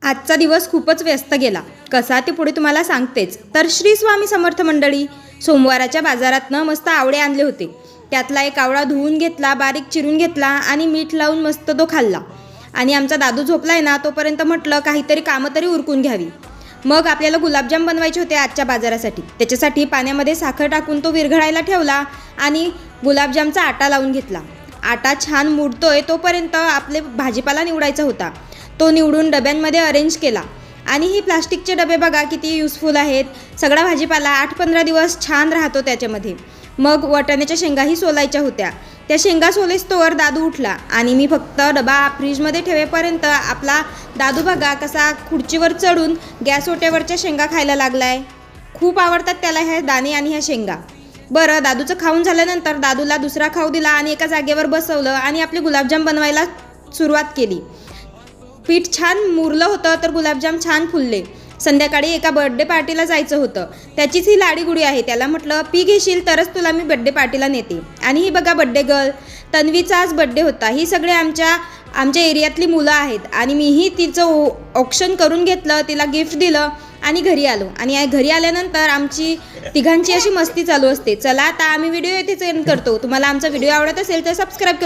आजचा दिवस खूपच व्यस्त गेला. कसा ते पुढे तुम्हाला सांगतेच. तर श्री स्वामी समर्थ मंडळी, सोमवाराच्या बाजारातनं मस्त आवळे आणले होते. त्यातला एक आवळा धुवून घेतला, बारीक चिरून घेतला आणि मीठ लावून मस्त तो खाल्ला. आणि आमचा दादू झोपलाय ना, तोपर्यंत म्हटलं काहीतरी कामं तरी उरकून घ्यावी. मग आपल्याला गुलाबजाम बनवायचे होते आजच्या बाजारासाठी. त्याच्यासाठी पाण्यामध्ये साखर टाकून तो विरघळायला ठेवला आणि गुलाबजामचा आटा लावून घेतला. आटा छान मुडतोय तोपर्यंत आपले भाजीपाला निवडायचा होता. तो निवडून डब्यांमध्ये अरेंज केला. आणि ही प्लास्टिकचे डबे बघा किती युजफुल आहेत. सगळा भाजीपाला 8-15 दिवस छान राहतो त्याच्यामध्ये. मग वाटाण्याच्या शेंगाही सोलायच्या होत्या. त्या शेंगा सोलेस्तोवर दादू उठला आणि मी फक्त डबा फ्रीजमध्ये ठेवेपर्यंत आपला दादू बघा कसा खुर्चीवर चढून गॅस ओट्यावरच्या शेंगा खायला लागलाय. खूप आवडतात त्याला ह्या दाणे आणि ह्या शेंगा. बरं, दादूचं खाऊन झाल्यानंतर दादूला दुसरा खाऊ दिला आणि एका जागेवर बसवलं आणि आपले गुलाबजाम बनवायला सुरुवात केली. पीठ छान मुरलं होतं तर गुलाबजाम छान फुलले. संध्याकाळी एका बर्थडे पार्टीला जायचं होतं. त्याचीच ही लाडीगुडी आहे. त्याला म्हटलं पी घेशील तरच तुला मी बर्थडे पार्टीला नेते. आणि ही बघा बड्डे गर्ल, तन्वीचा आज बड्डे होता. ही सगळे आमच्या एरियातली मुलं आहेत. आणि मीही तिचं ऑक्शन करून घेतलं, तिला गिफ्ट दिलं आणि घरी आलो. आणि घरी आल्यानंतर आमची तिघांची अशी मस्ती चालू असते. चला आता आम्ही व्हिडिओ इथेच एंड करतो. तुम्हाला आमचा व्हिडिओ आवडत असेल तर सबस्क्राईब करून